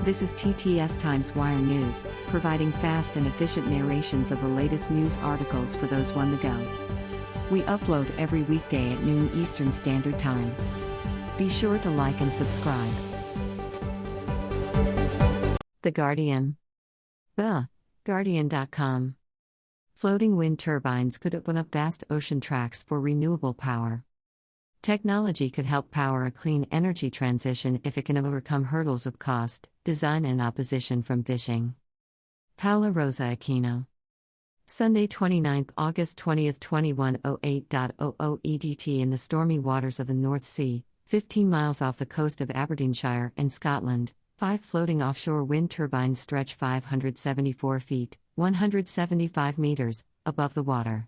This is TTS Times Wire News, providing fast and efficient narrations of the latest news articles for those on the go. We upload every weekday at noon Eastern Standard Time. Be sure to like and subscribe. The Guardian. TheGuardian.com. Floating wind turbines could open up vast ocean tracts for renewable power. Technology could help power a clean energy transition if it can overcome hurdles of cost, design, and opposition from fishing. Paola Rosa Aquino. Sunday, 29 August 20, 21:08.00 EDT. In the stormy waters of the North Sea, 15 miles off the coast of Aberdeenshire in Scotland, 5 floating offshore wind turbines stretch 574 feet, 175 meters, above the water.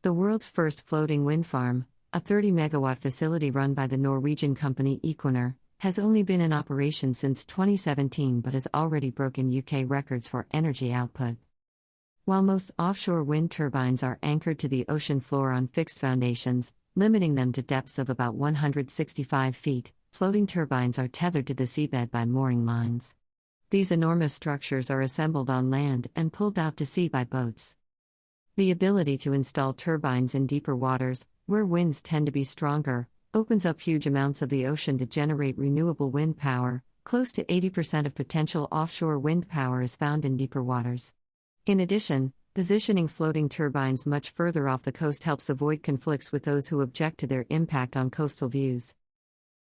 The world's first floating wind farm, a 30-megawatt facility run by the Norwegian company Equinor, has only been in operation since 2017 but has already broken UK records for energy output. While most offshore wind turbines are anchored to the ocean floor on fixed foundations, limiting them to depths of about 165 feet, floating turbines are tethered to the seabed by mooring lines. These enormous structures are assembled on land and pulled out to sea by boats. The ability to install turbines in deeper waters, where winds tend to be stronger, opens up huge amounts of the ocean to generate renewable wind power. Close to 80% of potential offshore wind power is found in deeper waters. In addition, positioning floating turbines much further off the coast helps avoid conflicts with those who object to their impact on coastal views.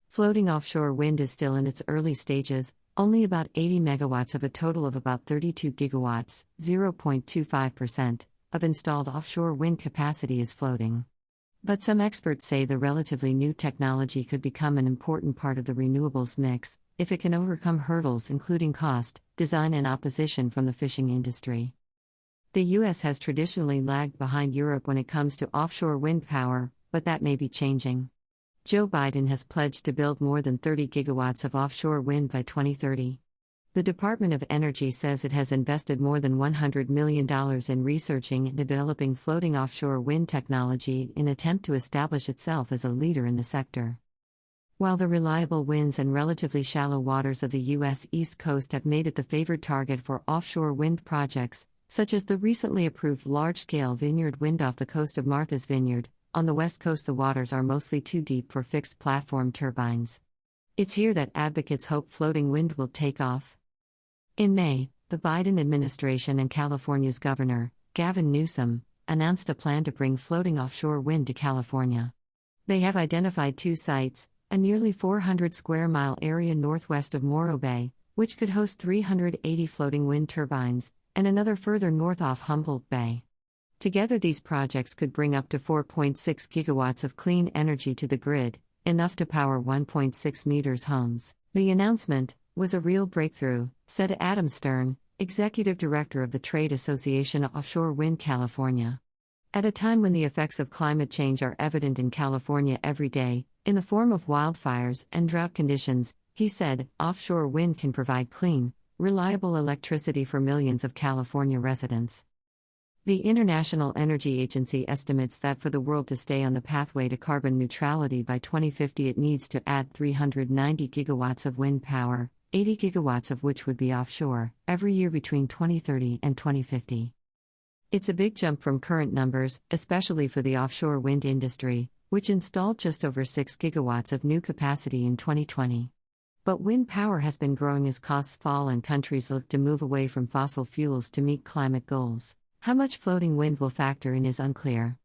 Floating offshore wind is still in its early stages, only about 80 megawatts of a total of about 32 gigawatts, 0.25%, of installed offshore wind capacity is floating. But some experts say the relatively new technology could become an important part of the renewables mix, if it can overcome hurdles including cost, design, and opposition from the fishing industry. The US has traditionally lagged behind Europe when it comes to offshore wind power, but that may be changing. Joe Biden has pledged to build more than 30 gigawatts of offshore wind by 2030. The Department of Energy says it has invested more than $100 million in researching and developing floating offshore wind technology in an attempt to establish itself as a leader in the sector. While the reliable winds and relatively shallow waters of the U.S. East Coast have made it the favored target for offshore wind projects, such as the recently approved large-scale Vineyard Wind off the coast of Martha's Vineyard, on the West Coast the waters are mostly too deep for fixed-platform turbines. It's here that advocates hope floating wind will take off. In May, the Biden administration and California's Governor, Gavin Newsom, announced a plan to bring floating offshore wind to California. They have identified 2 sites, a nearly 400-square-mile area northwest of Morro Bay, which could host 380 floating wind turbines, and another further north off Humboldt Bay. Together these projects could bring up to 4.6 gigawatts of clean energy to the grid, enough to power 1.6 million homes. The announcement was a real breakthrough, said Adam Stern, executive director of the Trade Association Offshore Wind California. At a time when the effects of climate change are evident in California every day, in the form of wildfires and drought conditions, he said, offshore wind can provide clean, reliable electricity for millions of California residents. The International Energy Agency estimates that for the world to stay on the pathway to carbon neutrality by 2050 it needs to add 390 gigawatts of wind power, 80 gigawatts of which would be offshore, every year between 2030 and 2050. It's a big jump from current numbers, especially for the offshore wind industry, which installed just over 6 gigawatts of new capacity in 2020. But wind power has been growing as costs fall and countries look to move away from fossil fuels to meet climate goals. How much floating wind will factor in is unclear.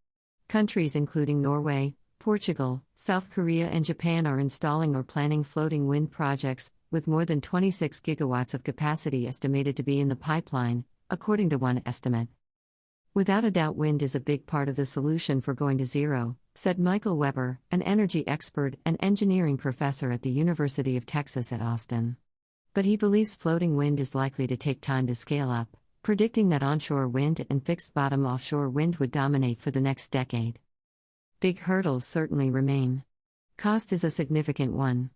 Countries including Norway, Portugal, South Korea, and Japan are installing or planning floating wind projects, with more than 26 gigawatts of capacity estimated to be in the pipeline, according to one estimate. Without a doubt, wind is a big part of the solution for going to zero, said Michael Weber, an energy expert and engineering professor at the University of Texas at Austin. But he believes floating wind is likely to take time to scale up, predicting that onshore wind and fixed-bottom offshore wind would dominate for the next decade. Big hurdles certainly remain. Cost is a significant one.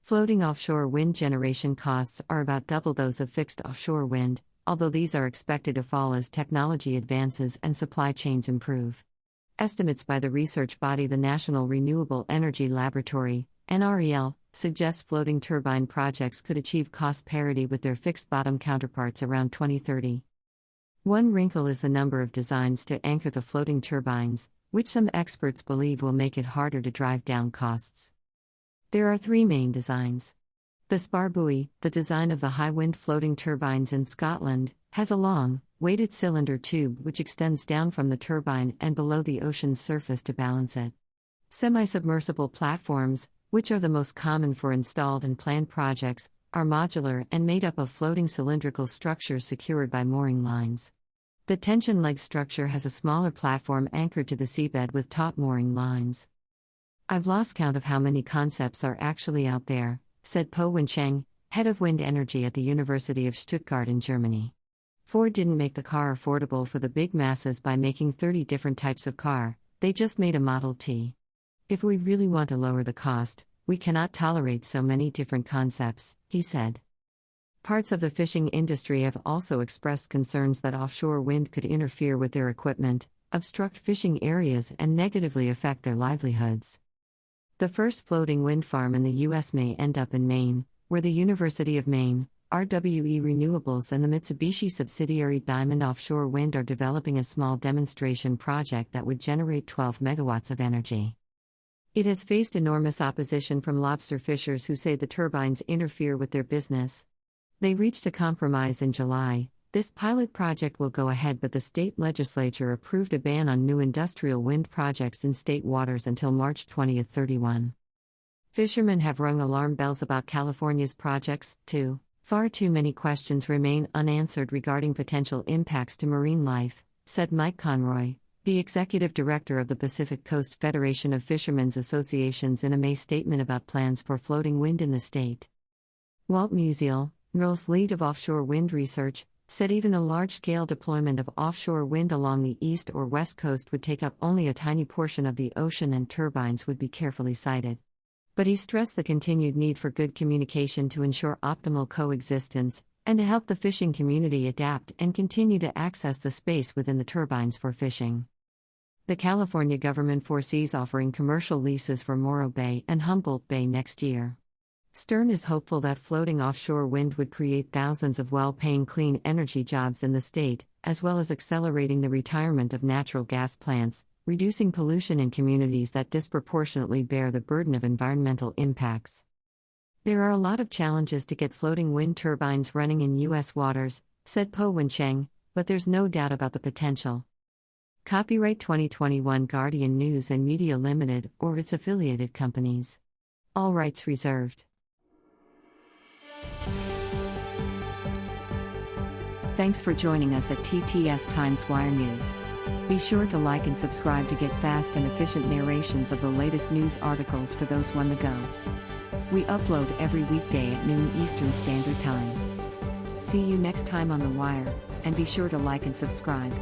Floating offshore wind generation costs are about double those of fixed offshore wind, although these are expected to fall as technology advances and supply chains improve. Estimates by the research body the National Renewable Energy Laboratory, NREL, suggests floating turbine projects could achieve cost parity with their fixed bottom counterparts around 2030. One wrinkle is the number of designs to anchor the floating turbines, which some experts believe will make it harder to drive down costs. There are three main designs. The Spar Buoy, the design of the high-wind floating turbines in Scotland, has a long, weighted cylinder tube which extends down from the turbine and below the ocean's surface to balance it. Semi-submersible platforms, which are the most common for installed and planned projects, are modular and made up of floating cylindrical structures secured by mooring lines. The tension leg structure has a smaller platform anchored to the seabed with taut mooring lines. "I've lost count of how many concepts are actually out there," said Po Wencheng, head of wind energy at the University of Stuttgart in Germany. Ford didn't make the car affordable for the big masses by making 30 different types of car, they just made a Model T. If we really want to lower the cost, we cannot tolerate so many different concepts, he said. Parts of the fishing industry have also expressed concerns that offshore wind could interfere with their equipment, obstruct fishing areas, and negatively affect their livelihoods. The first floating wind farm in the U.S. may end up in Maine, where the University of Maine, RWE Renewables, and the Mitsubishi subsidiary Diamond Offshore Wind are developing a small demonstration project that would generate 12 megawatts of energy. It has faced enormous opposition from lobster fishers who say the turbines interfere with their business. They reached a compromise in July. This pilot project will go ahead, but the state legislature approved a ban on new industrial wind projects in state waters until March 2031. Fishermen have rung alarm bells about California's projects, too. Far too many questions remain unanswered regarding potential impacts to marine life, said Mike Conroy, the executive director of the Pacific Coast Federation of Fishermen's Associations, in a May statement about plans for floating wind in the state. Walt Musial, NREL's lead of offshore wind research, said even a large-scale deployment of offshore wind along the east or west coast would take up only a tiny portion of the ocean and turbines would be carefully sited. But he stressed the continued need for good communication to ensure optimal coexistence, and to help the fishing community adapt and continue to access the space within the turbines for fishing. The California government foresees offering commercial leases for Morro Bay and Humboldt Bay next year. Stern is hopeful that floating offshore wind would create thousands of well-paying clean energy jobs in the state, as well as accelerating the retirement of natural gas plants, reducing pollution in communities that disproportionately bear the burden of environmental impacts. There are a lot of challenges to get floating wind turbines running in U.S. waters, said Po Wencheng, but there's no doubt about the potential. Copyright 2021 Guardian News and Media Limited or its affiliated companies. All rights reserved. Thanks for joining us at TTS Times Wire News. Be sure to like and subscribe to get fast and efficient narrations of the latest news articles for those on the go. We upload every weekday at noon Eastern Standard Time. See you next time on The Wire, and be sure to like and subscribe.